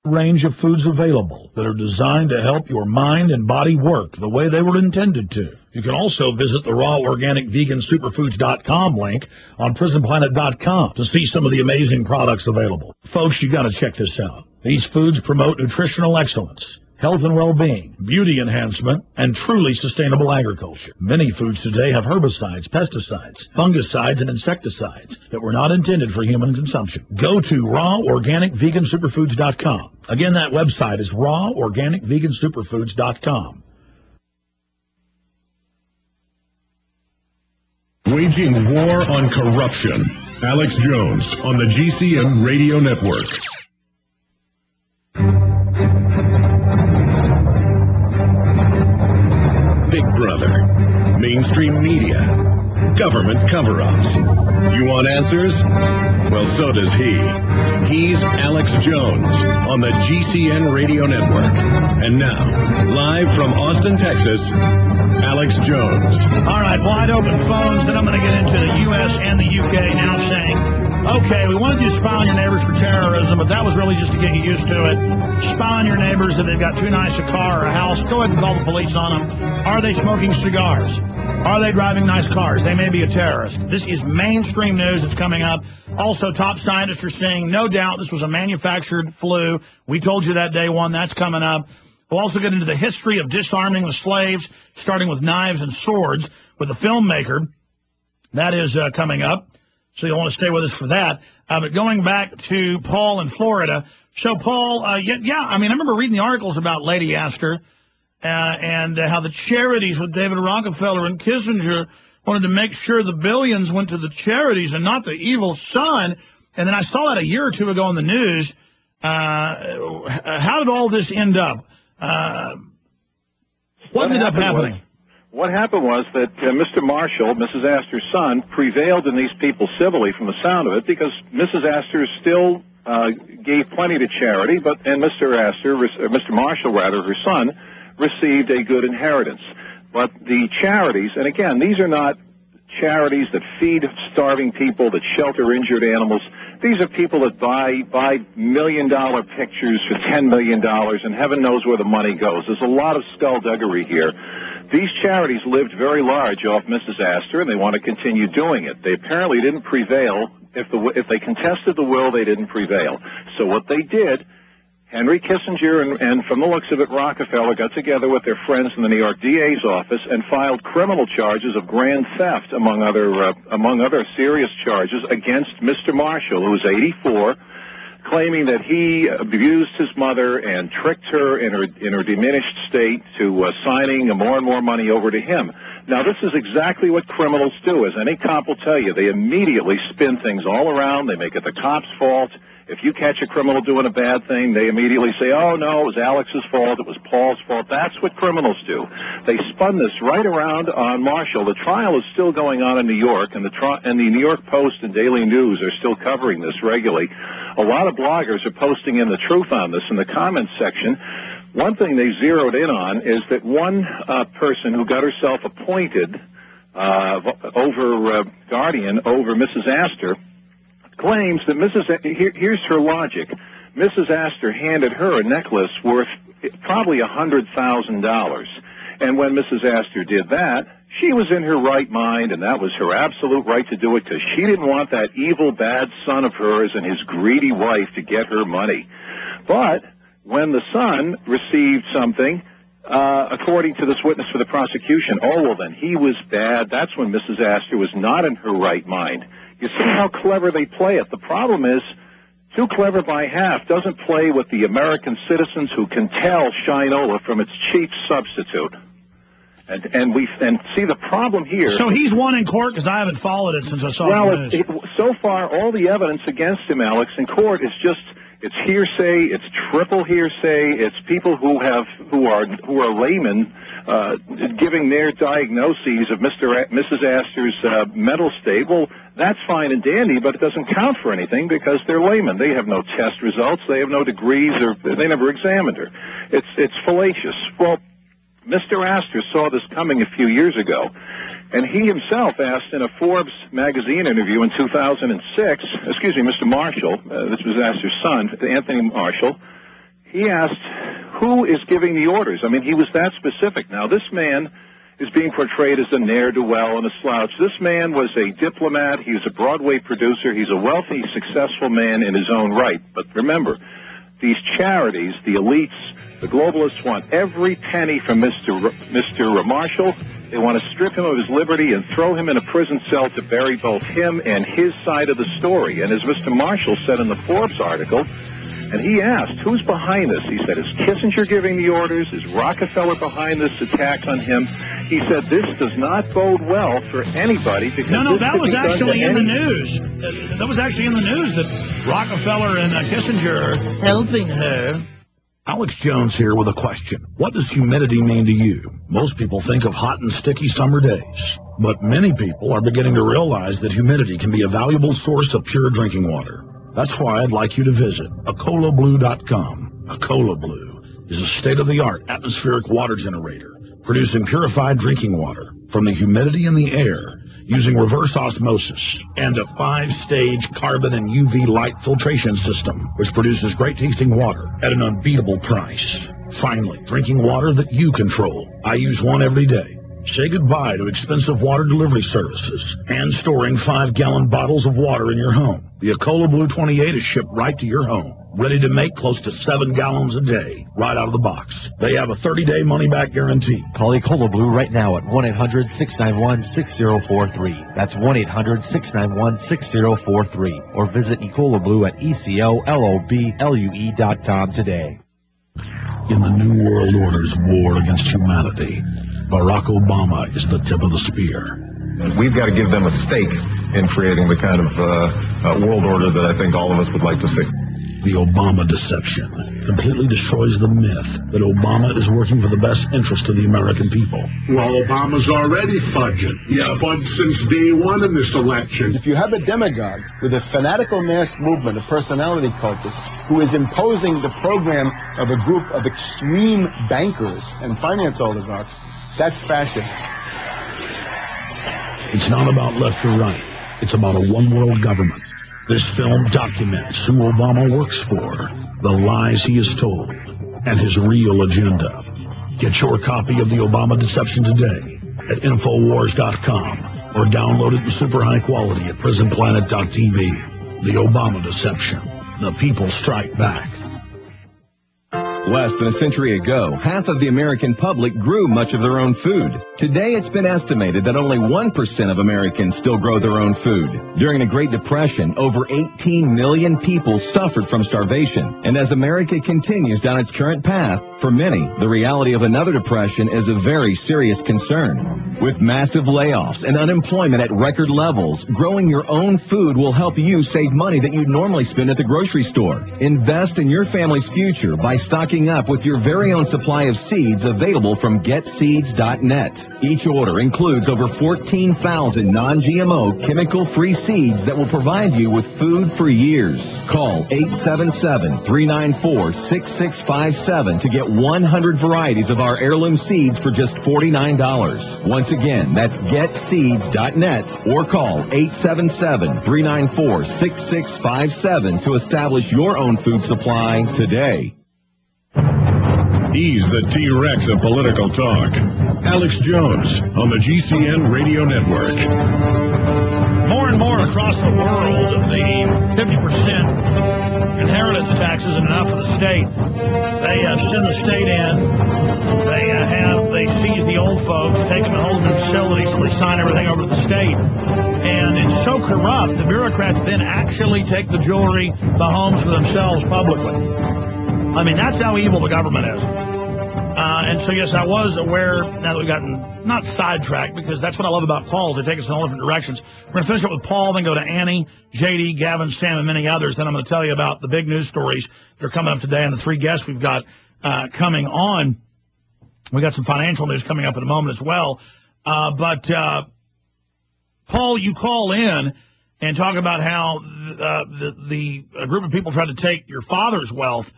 range of foods available that are designed to help your mind and body work the way they were intended to. You can also visit the raw organic vegan superfoods.com link on prisonplanet.com to see some of the amazing products available. Folks, you got to check this out. These foods promote nutritional excellence, health and well-being, beauty enhancement, and truly sustainable agriculture. Many foods today have herbicides, pesticides, fungicides, and insecticides that were not intended for human consumption. Go to raworganicvegansuperfoods.com. Again, that website is raworganicvegansuperfoods.com. Waging war on corruption. Alex Jones on the GCN Radio Network. Big Brother, mainstream media, government cover-ups. You want answers? Well, so does he. He's Alex Jones on the GCN Radio Network. And now, live from Austin, Texas, Alex Jones. All right, wide open phones. Then I'm going to get into the U.S. and the U.K. now saying, okay, we wanted you to spy on your neighbors for terrorism, but that was really just to get you used to it. Spy on your neighbors if they've got too nice a car or a house. Go ahead and call the police on them. Are they smoking cigars? Are they driving nice cars? They may be a terrorist. This is mainstream news that's coming up. Also, top scientists are saying, no doubt, this was a manufactured flu. We told you that day one. That's coming up. We'll also get into the history of disarming the slaves, starting with knives and swords, with a filmmaker. That is coming up. So you'll want to stay with us for that. But going back to Paul in Florida. So, Paul, I remember reading the articles about Lady Astor and how the charities with David Rockefeller and Kissinger wanted to make sure the billions went to the charities and not the evil son. And then I saw that a year or two ago on the news. How did all this end up? What ended up happening? What happened was that Mr. Marshall, Mrs. Astor's son, prevailed in these people civilly from the sound of it because Mrs. Astor still gave plenty to charity, and Mr. Marshall, her son, received a good inheritance. But the charities, and again, these are not charities that feed starving people, that shelter injured animals. These are people that buy million-dollar pictures for $10 million, and heaven knows where the money goes. There's a lot of skullduggery here. These charities lived very large off Mrs. Astor, and they want to continue doing it. They apparently didn't prevail. If they contested the will, they didn't prevail. So what they did, Henry Kissinger and from the looks of it, Rockefeller got together with their friends in the New York DA's office and filed criminal charges of grand theft, among other serious charges, against Mr. Marshall, who was 84, claiming that he abused his mother and tricked her in her diminished state to signing more and more money over to him. Now, this is exactly what criminals do. As any cop will tell you, they immediately spin things all around. They make it the cop's fault. If you catch a criminal doing a bad thing, they immediately say, oh, no, it was Alex's fault, it was Paul's fault. That's what criminals do. They spun this right around on Marshall. The trial is still going on in New York, and the New York Post and Daily News are still covering this regularly. A lot of bloggers are posting in the truth on this in the comments section. One thing they zeroed in on is that one person who got herself appointed guardian over Mrs. Astor claims that here's her logic. Mrs. Astor handed her a necklace worth probably $100,000. And when Mrs. Astor did that, she was in her right mind, and that was her absolute right to do it because she didn't want that evil, bad son of hers and his greedy wife to get her money. But when the son received something, according to this witness for the prosecution, oh, well, then he was bad. That's when Mrs. Astor was not in her right mind. You see how clever they play it. The problem is, too clever by half doesn't play with the American citizens who can tell Shinola from its chief substitute. And see the problem here. So he's won in court because I haven't followed it since I saw it. So far, all the evidence against him, Alex, in court is just it's hearsay. It's triple hearsay. It's people who are laymen giving their diagnoses of Mrs. Astor's mental state. Well, that's fine and dandy, but it doesn't count for anything because they're laymen. They have no test results. They have no degrees, or they never examined her. It's fallacious. Well, Mr. Astor saw this coming a few years ago, and he himself asked in a Forbes magazine interview in 2006, Mr. Marshall, this was Astor's son, Anthony Marshall, he asked, who is giving the orders? I mean, he was that specific. Now, this man is being portrayed as a ne'er-do-well and a slouch. This man was a diplomat. He was a Broadway producer. He's a wealthy, successful man in his own right. But remember, these charities, the elites, the globalists want every penny from Mr. Marshall. They want to strip him of his liberty and throw him in a prison cell to bury both him and his side of the story. And as Mr. Marshall said in the Forbes article, and he asked, who's behind this? He said, is Kissinger giving the orders? Is Rockefeller behind this attack on him? He said, this does not bode well for anybody. Because no, that was actually in the news. That was actually in the news that Rockefeller and Kissinger are helping her. Alex Jones here with a question. What does humidity mean to you? Most people think of hot and sticky summer days, but many people are beginning to realize that humidity can be a valuable source of pure drinking water. That's why I'd like you to visit AcolaBlue.com. Acola Blue is a state-of-the-art atmospheric water generator, producing purified drinking water from the humidity in the air using reverse osmosis and a 5-stage carbon and UV light filtration system, which produces great-tasting water at an unbeatable price. Finally, drinking water that you control. I use one every day. Say goodbye to expensive water delivery services and storing 5-gallon bottles of water in your home. The Acola Blue 28 is shipped right to your home, ready to make close to 7 gallons a day, right out of the box. They have a 30-day money-back guarantee. Call Acola Blue right now at 1-800-691-6043. That's 1-800-691-6043. Or visit Acola Blue at ECOLOBLUE.com today. In the New World Order's war against humanity, Barack Obama is the tip of the spear. We've got to give them a stake in creating the kind of world order that I think all of us would like to see. The Obama deception completely destroys the myth that Obama is working for the best interest of the American people. Well, Obama's already fudging. He's fudged since day one in this election. If you have a demagogue with a fanatical mass movement of personality cultists who is imposing the program of a group of extreme bankers and finance oligarchs, that's fascist. It's not about left or right. It's about a one-world government. This film documents who Obama works for, the lies he has told, and his real agenda. Get your copy of The Obama Deception today at Infowars.com or download it in super high quality at PrisonPlanet.tv. The Obama Deception. The people strike back. Less than a century ago, half of the American public grew much of their own food. Today, it's been estimated that only 1% of Americans still grow their own food. During the Great Depression, over 18 million people suffered from starvation. And as America continues down its current path, for many, the reality of another depression is a very serious concern. With massive layoffs and unemployment at record levels, growing your own food will help you save money that you'd normally spend at the grocery store. Invest in your family's future by stocking up with your very own supply of seeds available from GetSeeds.net. Each order includes over 14,000 non-GMO, chemical-free seeds that will provide you with food for years. Call 877-394-6657 to get 100 varieties of our heirloom seeds for just $49. Once again, that's GetSeeds.net or call 877-394-6657 to establish your own food supply today. He's the T-Rex of political talk. Alex Jones on the GCN Radio Network. More and more across the world, the 50% inheritance tax isn't enough for the state. They send the state in. They seize the old folks, take them and hold them in facilities, so they sign everything over to the state. And it's so corrupt, the bureaucrats then actually take the jewelry, the homes for themselves publicly. I mean, that's how evil the government is. And so, yes, I was aware, now that we've gotten, not sidetracked, because that's what I love about Paul's. They take us in all different directions. We're going to finish up with Paul, then go to Annie, JD, Gavin, Sam, and many others. Then I'm going to tell you about the big news stories that are coming up today and the 3 guests we've got coming on. We got some financial news coming up in a moment as well. But Paul, you call in and talk about how the group of people tried to take your father's wealth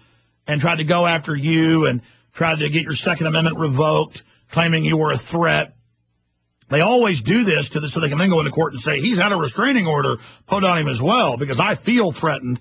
and tried to go after you and tried to get your Second Amendment revoked, claiming you were a threat. They always do this so they can then go into court and say, he's had a restraining order put on him as well, because I feel threatened.